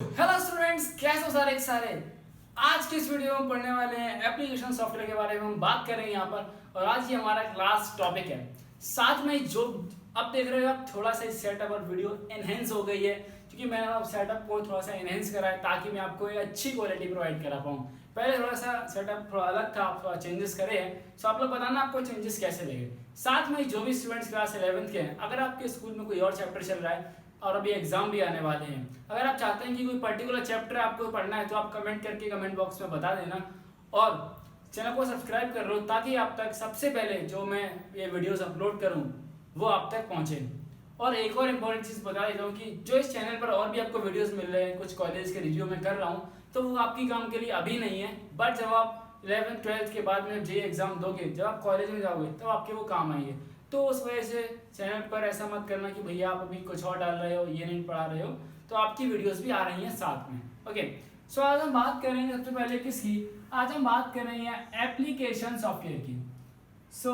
Hello students, कैसे हो सारे आज की इस वीडियो में पढ़ने वाले हैं एप्लीकेशन सॉफ्टवेयर के बारे में। हम बात कर रहे हैं यहाँ पर और आज ये हमारा क्लास टॉपिक है। साथ में जो अब देख रहे हो आप, थोड़ा सा सेटअप और वीडियो एनहेंस हो गई है क्योंकि मैंने अब सेटअप को थोड़ा सा एनहेंस करा है ताकि मैं आपको एक अच्छी क्वालिटी प्रोवाइड करा पाऊँ। पहले थोड़ा सा सेटअप थोड़ा अलग था, आप थोड़ा चेंजेस करे हैं। सो आप लोग बताना आपको चेंजेस कैसे लगे। साथ में जो भी स्टूडेंट्स क्लास 11th के हैं, अगर आपके स्कूल में कोई और चैप्टर चल रहा है और अभी एग्जाम भी आने वाले हैं, अगर आप चाहते हैं कि कोई पर्टिकुलर चैप्टर आपको पढ़ना है तो आप कमेंट करके कमेंट बॉक्स में बता देना और चैनल को सब्सक्राइब कर लो ताकि आप तक सबसे पहले जो मैं ये वीडियोस अपलोड करूं वो आप तक पहुंचे। और एक और इम्पोर्टेंट चीज़ बता देता हूँ कि जो इस चैनल पर और भी आपको वीडियोस मिल रहे हैं, कुछ कॉलेज के रिव्यू में कर रहा हूँ, तो वो आपकी काम के लिए अभी नहीं है, बट जब आप 11th 12th के बाद में जे एग्जाम दोगे, जब आप कॉलेज में जाओगे तब आपके वो काम आएंगे। तो उस वजह से चैनल पर ऐसा मत करना कि भैया आप अभी कुछ और डाल रहे हो, ये नहीं पढ़ा रहे हो, तो आपकी वीडियोस भी आ रही हैं साथ में। ओके, सो आज हम बात करेंगे सबसे पहले किसकी, आज हम बात कर रहे हैं एप्लीकेशन सॉफ्टवेयर की। सो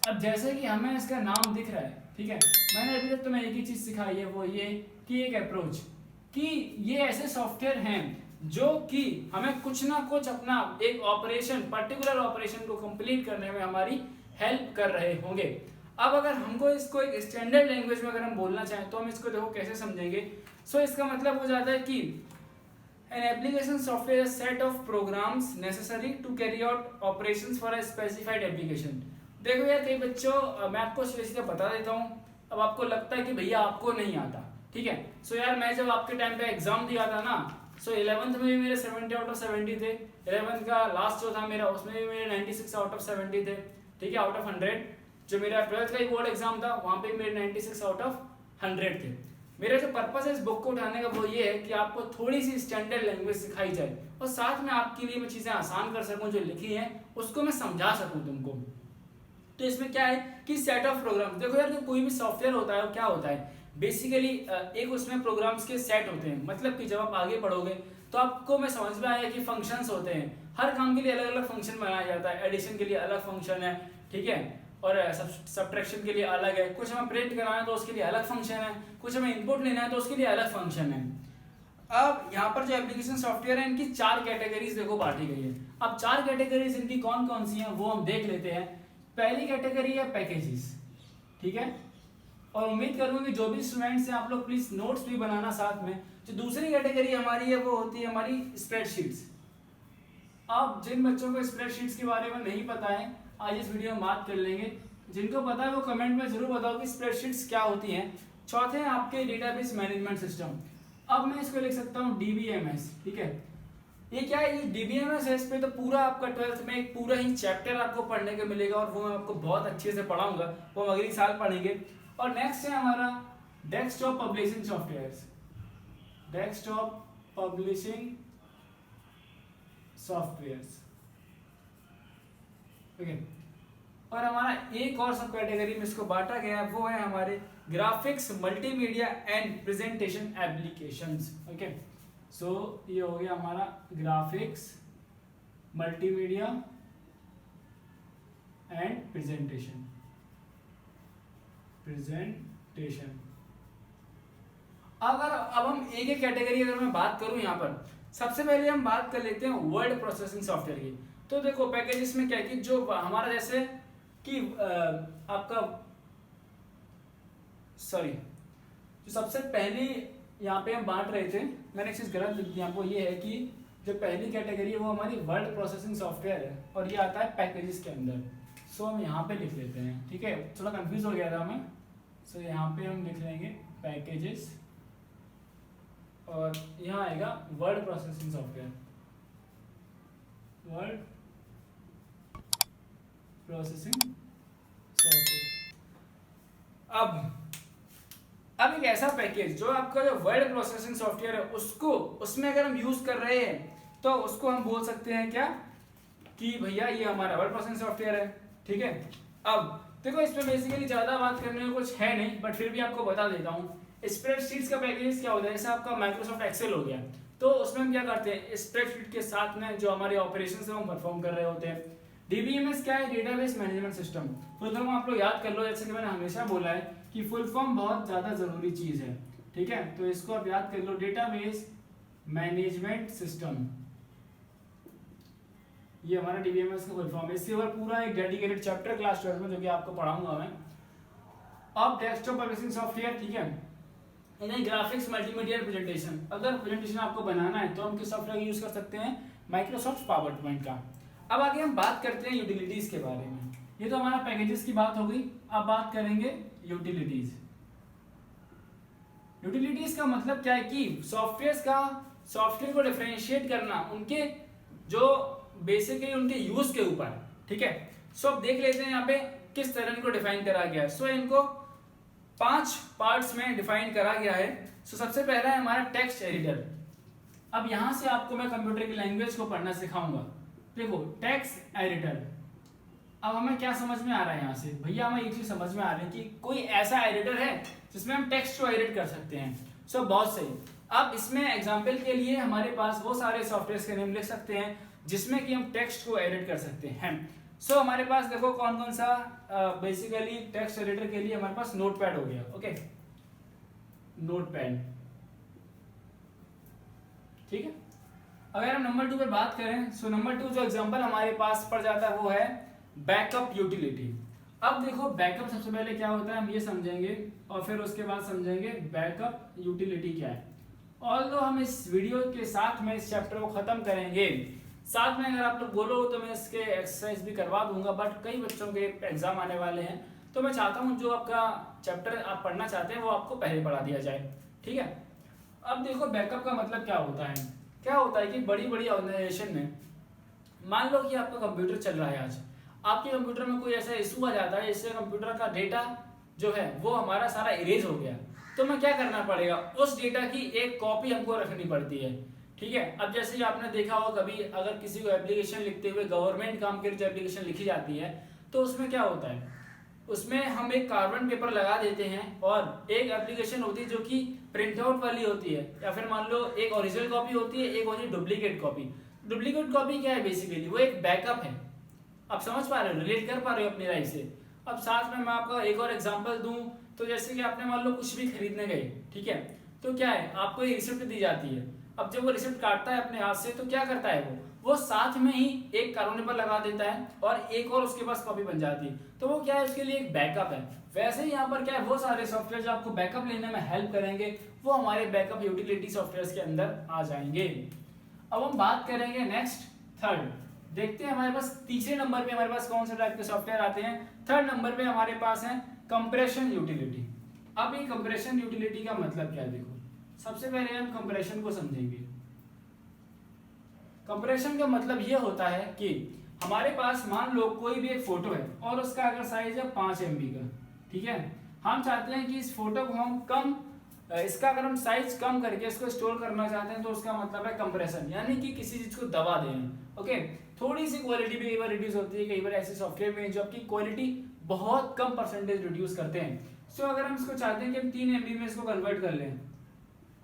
अब जैसे कि हमें इसका नाम दिख रहा है, ठीक है, मैंने अभी तक तुम्हें एक ही चीज़ सिखाई है, वो ये कि एक अप्रोच कि ये ऐसे सॉफ्टवेयर हैं जो कि हमें कुछ ना कुछ अपना एक ऑपरेशन, पर्टिकुलर ऑपरेशन को कंप्लीट करने में हमारी हेल्प कर रहे होंगे। अब अगर हमको इसको एक स्टैंडर्ड लैंग्वेज में अगर हम बोलना चाहें तो हम इसको देखो कैसे समझेंगे। सो इसका मतलब हो जाता है कि an application software set of programs necessary to carry out operations for a specified application. देखो यार, कई बच्चों, मैं आपको सीधे बता देता हूँ, अब आपको लगता है कि भैया आपको नहीं आता, ठीक है। सो यार, मैं जब आपके टाइम पे एग्जाम दिया था ना, सो 11th में भी मेरे 70 आउट ऑफ 70 थे। 11th का लास्ट जो था मेरा, उसमें भी मेरे 96 आउट ऑफ 70 थे, ठीक है, आउट ऑफ 100। जो मेरा 12th का ही बोर्ड एग्जाम था, वहाँ पे मेरे 96 आउट ऑफ 100 थे। मेरा जो पर्पस है इस बुक को उठाने का वो ये है कि आपको थोड़ी सी स्टैंडर्ड लैंग्वेज सिखाई जाए और साथ में आपके लिए मैं चीज़ें आसान कर सकूँ, जो लिखी हैं उसको मैं समझा सकूँ तुमको। तो इसमें क्या है कि सेट ऑफ प्रोग्राम, देखो यार, जो कोई भी सॉफ्टवेयर होता है वो क्या होता है बेसिकली, एक उसमें प्रोग्राम्स के सेट होते हैं। मतलब कि जब आप आगे बढ़ोगे तो आपको मैं समझ में आया कि फंक्शंस होते हैं, हर काम के लिए अलग अलग फंक्शन बनाया जाता है। एडिशन के लिए अलग फंक्शन है, ठीक है, और सब्ट्रैक्शन के लिए अलग है। कुछ हमें प्रिंट कराना है तो उसके लिए अलग फंक्शन है, कुछ हमें इनपुट लेना है तो उसके लिए अलग फंक्शन है। अब यहाँ पर जो एप्लीकेशन सॉफ्टवेयर है, इनकी 4 कैटेगरीज देखो बांटी गई है। अब 4 कैटेगरीज इनकी कौन कौन सी हैं वो हम देख लेते हैं। पहली कैटेगरी है पैकेजेस, ठीक है, और उम्मीद करूंगा कि जो भी स्टूडेंट्स हैं आप लोग प्लीज नोट्स भी बनाना साथ में। जो दूसरी कैटेगरी हमारी है वो होती है हमारी स्प्रेडशीट्स। अब जिन बच्चों को स्प्रेडशीट्स के बारे में नहीं पता है, आज इस वीडियो में बात कर लेंगे। जिनको पता है वो कमेंट में जरूर बताओ कि स्प्रेडशीट्स क्या होती हैं। चौथे हैं आपके डेटाबेस मैनेजमेंट सिस्टम। अब मैं इसको लिख सकता हूँ डीबीएमएस, ठीक है। ये क्या है, ये डीबीएमएस है, इस पे तो पूरा आपका 12th में एक पूरा ही चैप्टर आपको पढ़ने को मिलेगा और वो मैं आपको बहुत अच्छे से पढ़ाऊंगा, वो हम अगले साल पढ़ेंगे। और नेक्स्ट है हमारा desktop publishing software, desktop publishing software, okay. और हमारा एक और सब कैटेगरी में इसको बांटा गया है, वो है हमारे graphics, multimedia and presentation applications, okay. So ये हो गया हमारा ग्राफिक्स, मल्टीमीडिया एंड प्रेजेंटेशन। अब हम एक एक कैटेगरी अगर मैं बात करूं, यहाँ पर सबसे पहले हम बात कर लेते हैं वर्ड प्रोसेसिंग सॉफ्टवेयर की। तो देखो पैकेजेस में क्या है कि जो हमारा जैसे कि आपका सॉरी, जो सबसे पहली यहाँ पे हम बांट रहे थे, मैंने एक चीज गलत लिख दी आपको, ये है कि जो पहली कैटेगरी है वो हमारी वर्ड प्रोसेसिंग सॉफ्टवेयर है और ये आता है पैकेजेस के अंदर। सो हम यहाँ पे लिख लेते हैं, ठीक है, थोड़ा कंफ्यूज हो गया था हमें। सो यहाँ पे हम लिख लेंगे पैकेजेस और यहाँ आएगा word processing software, word processing software. अब एक ऐसा पैकेज जो आपका जो वर्ड प्रोसेसिंग सॉफ्टवेयर है उसको, उसमें अगर हम यूज कर रहे हैं तो उसको हम बोल सकते हैं क्या कि भैया ये हमारा वर्ड प्रोसेसिंग सॉफ्टवेयर है, ठीक है। अब देखो इसमें बेसिकली ज्यादा बात करने में कुछ है नहीं, बट फिर भी आपको बता देता हूँ। स्प्रेडशीट्स का पैकेज क्या होता है, जैसे आपका माइक्रोसॉफ्ट एक्सेल हो गया, तो उसमें हम क्या करते हैं, स्प्रेडशीट के साथ में जो हमारे ऑपरेशंस है वो परफॉर्म कर रहे होते हैं। डीबीएमएस क्या है, database management system. Full form आप लोग याद कर लो, जैसे कि मैंने हमेशा बोला है कि फुल फॉर्म बहुत ज्यादा जरूरी चीज है, ठीक है, तो इसको आप याद कर लो, डेटाबेस मैनेजमेंट सिस्टम, ये हमारा डीबीएमएस का फुल फॉर्म है। इसके ऊपर पूरा एक डेडिकेटेड चैप्टर क्लास 12 में जो कि आपको पढ़ाऊंगा मैं। अब डेस्कटॉप पब्लिशिंग सॉफ्टवेयर, ठीक है, इन्हें ग्राफिक्स मल्टीमीडिया प्रेजेंटेशन, अगर प्रेजेंटेशन आपको बनाना है तो हम किस सॉफ्टवेयर का यूज कर सकते हैं, माइक्रोसॉफ्ट पावर पॉइंट का। अब आगे हम बात करते हैं यूटिलिटीज के बारे में। ये तो हमारा पैकेजेस की बात हो गई, अब बात करेंगे यूटिलिटीज। यूटिलिटीज का मतलब क्या है कि सॉफ्टवेयर को डिफरेंशिएट करना उनके जो बेसिकली उनके यूज के ऊपर, ठीक है। सो अब देख लेते हैं यहाँ पे किस तरह इनको डिफाइन करा गया है। सो इनको 5 पार्ट्स में डिफाइन करा गया है। सो सबसे पहला है हमारा टेक्स्ट एडिटर। अब यहां से आपको मैं कंप्यूटर की लैंग्वेज को पढ़ना सिखाऊंगा। देखो टेक्स्ट एडिटर, अब हमें क्या समझ में आ रहा है यहाँ से, भैया हमें ये चीज समझ में आ रही है कि कोई ऐसा एडिटर है जिसमें हम टेक्स्ट को एडिट कर सकते हैं। सो बहुत सही। अब इसमें एग्जांपल के लिए हमारे पास वो सारे सॉफ्टवेयर के नेम लिख सकते हैं जिसमें कि हम टेक्स्ट को एडिट कर सकते हैं। सो हमारे पास देखो कौन कौन सा बेसिकली टेक्स्ट एडिटर के लिए हमारे पास नोटपैड हो गया, ओके, नोटपैड, ठीक है। अगर हम नंबर 2 पे बात करें, सो नंबर 2 जो एग्जांपल हमारे पास पड़ जाता है वो है बैकअप यूटिलिटी। अब देखो बैकअप सबसे पहले क्या होता है हम ये समझेंगे और फिर उसके बाद समझेंगे बैकअप यूटिलिटी क्या है। ऑल्दो हम इस वीडियो के साथ में इस चैप्टर को खत्म करेंगे, साथ में अगर आप लोग बोलो तो मैं इसके एक्सरसाइज भी करवा दूंगा, बट कई बच्चों के एग्जाम आने वाले हैं तो मैं चाहता हूँ जो आपका चैप्टर आप पढ़ना चाहते हैं वो आपको पहले पढ़ा दिया जाए, ठीक है। अब देखो बैकअप का मतलब क्या होता है। क्या होता है कि बड़ी बड़ी ऑर्गेनाइजेशन में मान लो कि आपका कंप्यूटर चल रहा है, आज आपके कंप्यूटर में कोई ऐसा इशू आ जाता है जिससे कंप्यूटर का डेटा जो है वो हमारा सारा इरेज हो गया, तो मैं क्या करना पड़ेगा, उस डेटा की एक कॉपी हमको रखनी पड़ती है, ठीक है। अब जैसे कि आपने देखा होगा कभी अगर किसी को एप्लीकेशन लिखते हुए गवर्नमेंट काम के जो एप्लीकेशन लिखी जाती है तो उसमें क्या होता है, उसमें हम एक कार्बन पेपर लगा देते हैं और एक एप्लीकेशन होती है जो कि प्रिंट आउट वाली होती है, या फिर मान लो एक ओरिजिनल कॉपी होती है, एक होती है डुप्लीकेट कॉपी। डुप्लीकेट कॉपी क्या है, बेसिकली वो एक बैकअप है। आप समझ पा रहे हो, रिलेट कर पा रहे हो अपनी लाइफ से। अब साथ में मैं आपका एक और एग्जांपल दूं तो जैसे कि आपने मान लो कुछ भी खरीदने गए, ठीक है, तो क्या है आपको एक रिसिप्ट दी जाती है। अब जब वो रिसिप्ट काटता है अपने हाथ से तो क्या करता है वो साथ में ही एक कार्बन पेपर लगा देता है और एक और उसके पास कॉपी बन जाती है, तो वो क्या है उसके लिए एक बैकअप है। वैसे ही यहाँ पर क्या है वो सारे सॉफ्टवेयर जो आपको बैकअप लेने में हेल्प करेंगे वो हमारे बैकअप यूटिलिटी सॉफ्टवेयर के अंदर आ जाएंगे। अब हम बात करेंगे नेक्स्ट थर्ड, देखते हैं हमारे पास तीसरे नंबर पे हमारे पास कौन से टाइप के सॉफ्टवेयर आते हैं। थर्ड नंबर पे हमारे पास है कंप्रेशन यूटिलिटी। अब ये कंप्रेशन यूटिलिटी का मतलब क्या है, देखो सबसे पहले हम कंप्रेशन को समझेंगे। कंप्रेशन का मतलब ये होता है कि हमारे पास मान लो कोई भी एक फोटो है और उसका अगर साइज है 5 MB का, ठीक है, हम चाहते हैं कि इस फोटो को हम इसका अगर हम साइज कम करके इसको स्टोर करना चाहते हैं तो उसका मतलब है कंप्रेशन, यानी कि किसी चीज को दबा देना, ओके। थोड़ी सी क्वालिटी भी कई बार रिड्यूस होती है, कई बार ऐसे सॉफ्टवेयर में जो आपकी क्वालिटी बहुत कम परसेंटेज रिड्यूस करते हैं। सो अगर हम इसको चाहते हैं कि हम 3 MB में इसको कन्वर्ट कर लें,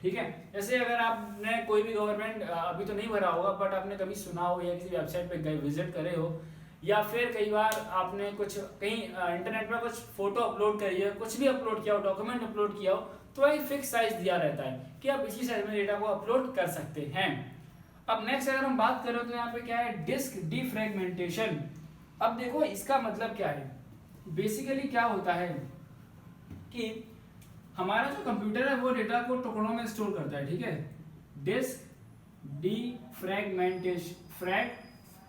ठीक है, जैसे अगर आपने कोई भी गवर्नमेंट अभी तो नहीं भरा होगा बट आपने कभी सुना हो या किसी वेबसाइट पे गए विजिट करे हो, या फिर कई बार आपने कुछ कहीं इंटरनेट पर कुछ फोटो अपलोड करी है, कुछ भी अपलोड किया हो, डॉक्यूमेंट अपलोड किया हो, तो एक फिक्स साइज दिया रहता है कि आप इसी साइज में डेटा को अपलोड कर सकते हैं। अब नेक्स्ट अगर हम बात करें तो यहाँ पे क्या है, डिस्क डिफ्रेगमेंटेशन। अब देखो इसका मतलब क्या है, बेसिकली क्या होता है कि हमारा जो कंप्यूटर है वो डेटा को टुकड़ों में स्टोर करता है, ठीक है, डिस्क डिफ्रेगमेंटेशन, फ्रैग,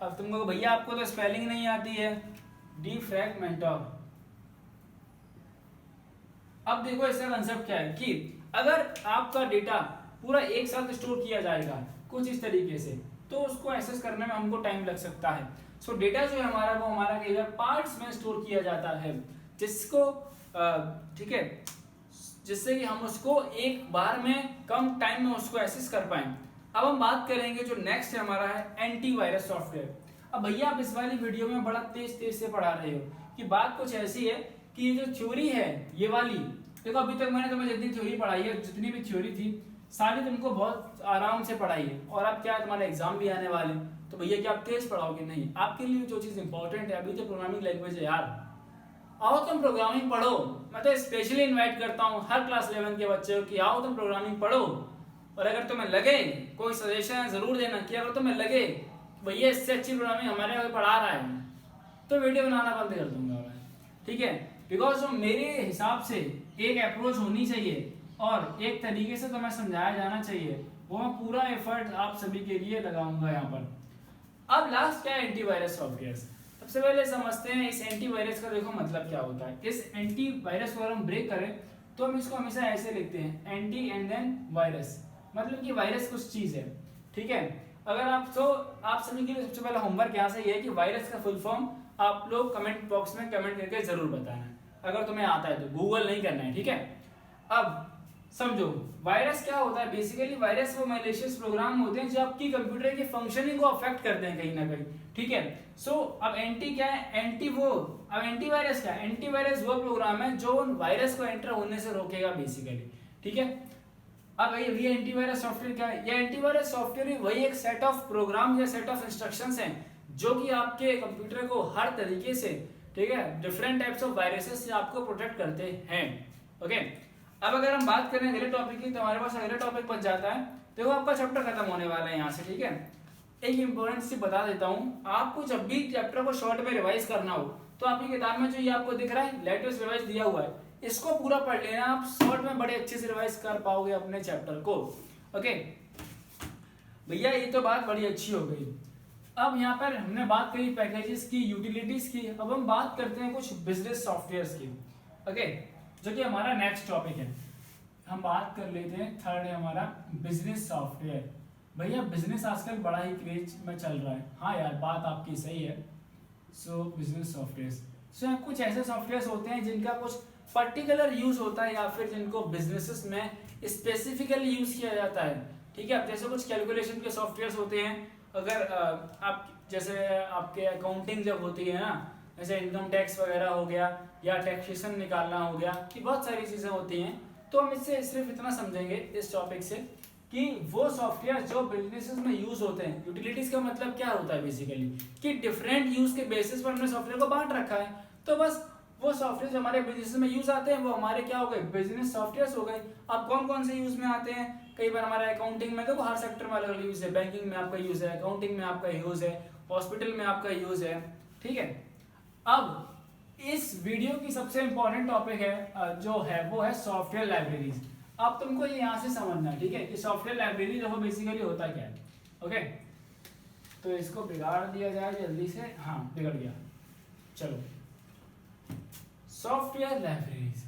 अब तुमको भैया आपको तो स्पेलिंग नहीं आती है, डिफ्रेगमेंटर। अब देखो इसका कंसेप्ट क्या है कि अगर आपका डेटा पूरा एक साथ स्टोर किया जाएगा कुछ इस तरीके से तो उसको एक्सेस करने में हमको टाइम लग सकता है। सो डेटा जो है हमारा वो हमारा कई बार पार्ट्स में स्टोर किया जाता है जिसको ठीक है, जिससे कि हम उसको एक बार में कम टाइम में उसको एक्सेस कर पाए। अब हम बात करेंगे जो नेक्स्ट है हमारा है एंटीवायरस सॉफ्टवेयर। अब भैया आप इस वाली वीडियो में बड़ा तेज तेज से पढ़ा रहे हो कि बात कुछ ऐसी है कि ये जो थ्योरी है ये वाली, देखो अभी तक मैंने तुम्हें जितनी थ्योरी पढ़ाई है, जितनी भी थ्योरी थी सारी तुमको बहुत आराम से पढ़ाई है, और अब क्या तुम्हारे एग्जाम भी आने वाले, तो भैया क्या आप तेज पढ़ाओगे? नहीं, आपके लिए जो चीज इंपॉर्टेंट है अभी तो प्रोग्रामिंग लैंग्वेज है यार, आओ तुम प्रोग्रामिंग पढ़ो। मैं तो स्पेशली इनवाइट करता हूँ हर क्लास 11 के बच्चे को कि आओ तुम प्रोग्रामिंग पढ़ो और अगर तुम्हें लगे, कोई सजेशन जरूर देना कि अगर तुम्हें लगे भैया इससे अच्छी प्रोग्रामिंग हमारे यहाँ पढ़ा रहा है, तो वीडियो बनाना बंद कर दूंगा मैं, ठीक है। बिकॉज जो मेरे हिसाब से एक अप्रोच होनी चाहिए और एक तरीके से तुम्हें समझाया जाना चाहिए, वो मैं पूरा एफर्ट आप सभी के लिए लगाऊंगा यहाँ पर। अब लास्ट क्या है, एंटीवायरस सॉफ्टवेयर। सबसे पहले समझते हैं इस एंटीवायरस का, देखो मतलब क्या होता है। इस एंटीवायरस को अगर हम ब्रेक करें तो हम इसको हमेशा ऐसे लिखते हैं, एंटी एंड देन वायरस, मतलब कि वायरस कुछ चीज है, ठीक है। अगर आप सभी के लिए सबसे पहला होमवर्क यहाँ से ये है कि वायरस का फुल फॉर्म आप लोग कमेंट बॉक्स में कमेंट करके जरूर बताना, अगर तुम्हें आता है तो, गूगल नहीं करना है, ठीक है। अब समझो वायरस क्या होता है। बेसिकली वायरस वो मैलिशियस प्रोग्राम होते हैं जो आपकी कंप्यूटर की फंक्शनिंग को अफेक्ट करते हैं कहीं ना कहीं, ठीक है। सो अब एंटी क्या है, अब एंटीवायरस क्या है, एंटीवायरस वो प्रोग्राम है जो उन वायरस को एंटर होने से रोकेगा बेसिकली, ठीक है। अब ये एंटीवायरस सॉफ्टवेयर क्या है, ये एंटीवायरस सॉफ्टवेयर वही एक सेट ऑफ प्रोग्राम या सेट ऑफ इंस्ट्रक्शंस हैं जो कि आपके कंप्यूटर को हर तरीके से, ठीक है, डिफरेंट टाइप्स ऑफ वायरसेस से आपको प्रोटेक्ट करते हैं, ओके। अब अगर हम बात करें अगले टॉपिक की, तो हमारे पास अगले टॉपिक बच जाता है, देखो आपका चैप्टर खत्म होने वाला है यहाँ से, ठीक है। एक इंपॉर्टेंट सी बता देता हूँ, आपको जब भी चैप्टर को शॉर्ट में रिवाइज करना हो तो आपकी किताब में जो ये आपको दिख रहा है लेटेस्ट रिवाइज दिया हुआ है, इसको पूरा पढ़ लेना, आप शॉर्ट में बड़े अच्छे से रिवाइज कर पाओगे अपने चैप्टर को, ओके भैया। ये तो बात बड़ी अच्छी हो गई। अब यहाँ पर हमने बात करी पैकेजेस की, यूटिलिटीज की, अब हम बात करते हैं कुछ बिजनेस सॉफ्टवेयर्स की, ओके, जो कि हमारा नेक्स्ट टॉपिक है। हम बात कर लेते हैं, थर्ड है हमारा बिजनेस सॉफ्टवेयर। भैया बिजनेस आजकल बड़ा ही क्रेज में चल रहा है, हाँ यार बात आपकी सही है। सो बिजनेस सॉफ्टवेयर, कुछ ऐसे सॉफ्टवेयर होते हैं जिनका कुछ पर्टिकुलर यूज होता है या फिर जिनको बिजनेसेस में स्पेसिफिकली यूज किया जाता है, ठीक है। अब जैसे कुछ कैलकुलेशन के सॉफ्टवेयर होते हैं, अगर आप जैसे आपके अकाउंटिंग जब होती है ना, जैसे इनकम टैक्स वगैरह हो गया या टैक्सेशन निकालना हो गया, कि बहुत सारी चीज़ें होती हैं, तो हम इससे सिर्फ इतना समझेंगे इस टॉपिक से कि वो सॉफ्टवेयर जो बिजनेसेस में यूज होते हैं। यूटिलिटीज का मतलब क्या होता है बेसिकली, कि डिफरेंट यूज के बेसिस पर हमने सॉफ्टवेयर को बांट रखा है, तो बस वो सॉफ्टवेयर जो हमारे बिजनेस में यूज आते हैं वो हमारे क्या हो गए, बिजनेस सॉफ्टवेयर हो गए। अब कौन कौन से यूज में आते हैं, कई बार हमारे अकाउंटिंग में, देखो हर सेक्टर में अलग अलग यूज है, बैंकिंग में आपका यूज है, अकाउंटिंग में आपका यूज है, हॉस्पिटल में आपका यूज है, ठीक है। अब इस वीडियो की सबसे इंपॉर्टेंट टॉपिक है जो है वो है सॉफ्टवेयर लाइब्रेरीज। अब तुमको ये यहाँ से समझना है, ठीक है, कि सॉफ्टवेयर लाइब्रेरी जो बेसिकली होता क्या है, ओके। तो इसको बिगाड़ दिया जाए जल्दी से, हाँ बिगड़ गया, चलो। सॉफ्टवेयर लाइब्रेरीज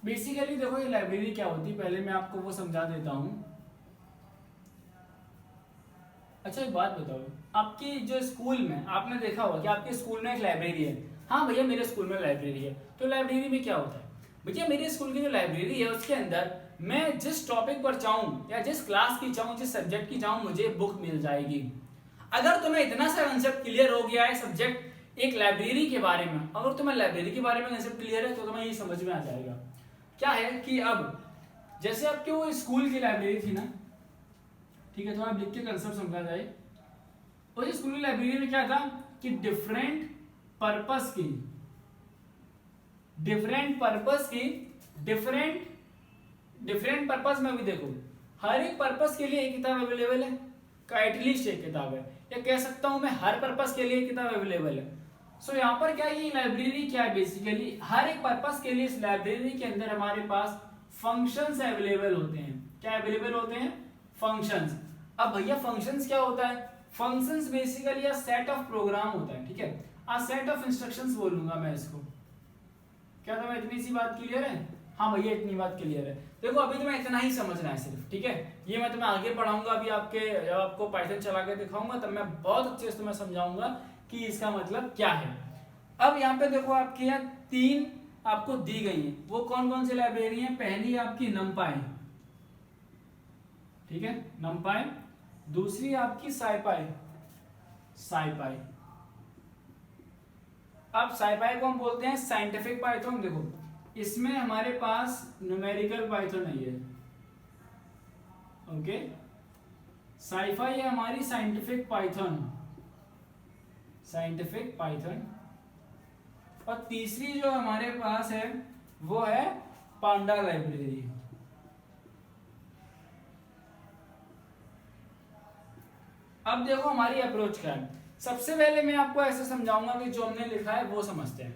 बेसिकली देखो ये लाइब्रेरी क्या होती है, पहले मैं आपको वो समझा देता हूँ। अच्छा एक बात बताओ, आपकी जो स्कूल में आपने देखा होगा कि आपके स्कूल में एक लाइब्रेरी है, हाँ भैया मेरे स्कूल में लाइब्रेरी है, तो लाइब्रेरी में क्या होता है भैया, मेरे स्कूल की जो लाइब्रेरी है उसके अंदर मैं जिस टॉपिक पर चाहूँ या जिस क्लास की चाहूँ, जिस सब्जेक्ट की चाहूँ, मुझे बुक मिल जाएगी। अगर तुम्हें इतना सा कंसेप्ट क्लियर हो गया है सब्जेक्ट एक लाइब्रेरी के बारे में, अगर तुम्हें लाइब्रेरी के बारे में कंसेप्ट क्लियर है तो तुम्हें ये समझ में आ जाएगा क्या है कि अब जैसे आपके वो स्कूल की लाइब्रेरी थी ना, ठीक है, तो आप लिख के कंसेप्ट समझा जाए। और स्कूल की लाइब्रेरी में क्या था कि डिफरेंट पर्पस की डिफरेंट पर्पस में भी देखो, हर एक पर्पस के लिए एक किताब अवेलेबल है, का एटलीस्ट एक किताब है, या कह सकता हूं मैं हर पर्पस के लिए किताब अवेलेबल है। सो यहाँ पर क्या ये लाइब्रेरी क्या है, बेसिकली हर एक पर्पस के लिए इस लाइब्रेरी के अंदर हमारे पास फंक्शंस अवेलेबल होते हैं। क्या अवेलेबल होते हैं, फंक्शंस। अब भैया फंक्शंस क्या होता है, functions basically a set of program होता है, ठीक है, अ सेट ऑफ इंस्ट्रक्शंस बोलूंगा मैं इसको। क्या तुम्हें इतनी सी बात क्लियर है, हाँ भैया इतनी बात क्लियर है। देखो अभी तुम्हें इतना ही समझना है सिर्फ, ठीक है, ये मैं तुम्हें आगे पढ़ाऊंगा, अभी जब आपको पाइथन चला के दिखाऊंगा तब मैं बहुत अच्छे से तुम्हें समझाऊंगा कि इसका मतलब क्या है। अब यहाँ पे देखो आपके यहाँ तीन आपको दी गई है, वो कौन कौन सी लाइब्रेरी है, पहली आपकी नमपाई, ठीक है, नमपाई, दूसरी आपकी साइपाई। अब साइपाई को हम बोलते हैं साइंटिफिक पाइथन। देखो इसमें हमारे पास न्यूमेरिकल पाइथन नहीं है, ओके, साइफाई है हमारी साइंटिफिक पाइथन, और तीसरी जो हमारे पास है वो है पांडा लाइब्रेरी। अब देखो हमारी अप्रोच क्या है। सबसे पहले मैं आपको ऐसे समझाऊंगा कि जो हमने लिखा है वो समझते हैं।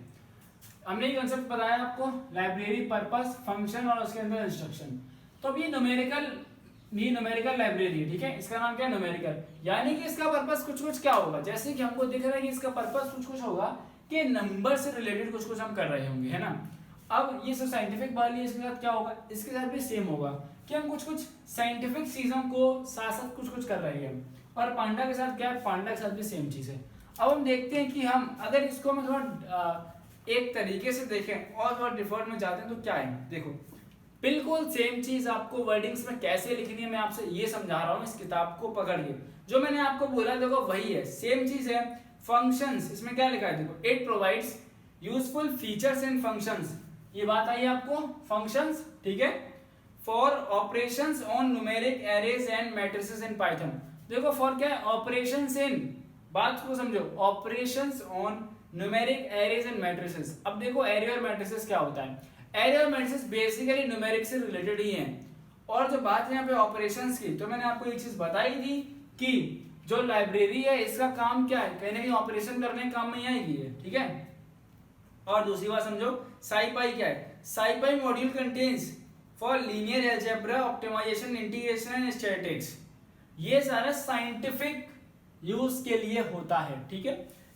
हमने ये कंसेप्ट बताया आपको, लाइब्रेरी, पर्पस, फंक्शन और उसके अंदर इंस्ट्रक्शन। तो अब ये न्यूमेरिकल लाइब्रेरी है, ठीक है। इसका नाम क्या है? न्यूमेरिकल। यानी कि इसका पर्पस कुछ क्या होगा, जैसे कि हमको दिख रहा है कि इसका पर्पस कुछ होगा कि नंबर से रिलेटेड कुछ हम कर रहे होंगे, है ना। अब ये सब साइंटिफिक वाली है, इसके साथ क्या होगा, इसके साथ भी सेम होगा कि हम कुछ साइंटिफिक चीजों को साथ साथ कुछ कर रहे हैं। और पांडा के साथ क्या है? पांडा के साथ भी सेम चीज है। अब हम देखते हैं कि हम अगर इसको हम थोड़ा एक तरीके से देखें और थोड़ा डिफॉल्ट में जाते हैं तो क्या है। देखो बिल्कुल सेम चीज आपको वर्डिंग्स में कैसे लिखनी है मैं आपसे ये समझा रहा हूँ। इस किताब को पकड़िए, जो मैंने आपको बोला देखो वही है, सेम चीज है। फंक्शंस, इसमें क्या लिखा है देखो, it provides useful features and functions, ये बात आई आपको, फंक्शंस, ठीक है, for operations on numeric arrays and matrices in Python. देखो फॉर क्या है? ऑपरेशंस इन, बात को समझो, operations on numeric arrays and matrices. अब देखो एरे और मैट्रिसेस क्या होता है? एरे और मैट्रिसेस बेसिकली न्यूमेरिक से रिलेटेड ही हैं। और जो बात है यहाँ पे ऑपरेशंस की, तो मैंने आपको एक चीज बताई थी कि जो लाइब्रेरी है इसका काम क्या है, कहीं ना कहीं ऑपरेशन करने के काम में ही आएगी है, ठीक है। और दूसरी बात समझो, साइपाई क्या है? SciPy module contains for linear algebra, optimisation, integration and statistics. ये सारा साइंटिफिक यूज के लिए होता है, ठीक है।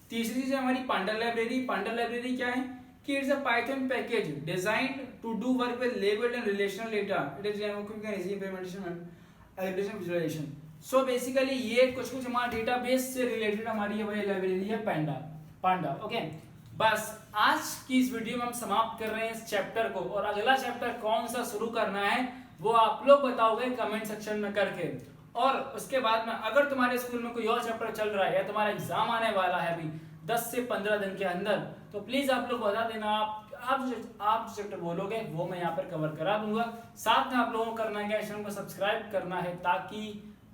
तीसरी चीज है हमारी पांडा लाइब्रेरी। पांडा लाइब्रेरी क्या है कि it's a Python package designed to do work with labelled and relational data. It is quick and easy implementation and aggregation visualisation. So basically ये कुछ हमारा डेटाबेस से रिलेटेड हमारी ये लाइब्रेरी है पांडा, ओके। बस आज की इस वीडियो में हम समाप्त कर रहे हैं इस चैप्टर को, और अगला चैप्टर कौन सा शुरू करना है वो आप लोग बताओगे कमेंट सेक्शन में करके। और उसके बाद में अगर तुम्हारे स्कूल में कोई और चैप्टर चल रहा है या तुम्हारा एग्जाम आने वाला है अभी 10 से 15 दिन के अंदर, तो प्लीज आप लोग बता देना। आप जो चैप्टर बोलोगे वो मैं यहाँ पर कवर करा दूंगा। साथ में आप लोगों को करना है, चैनल को सब्सक्राइब करना है ताकि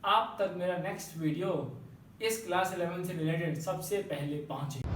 आप तक मेरा नेक्स्ट वीडियो इस क्लास 11 से रिलेटेड सबसे पहले पहुंचे।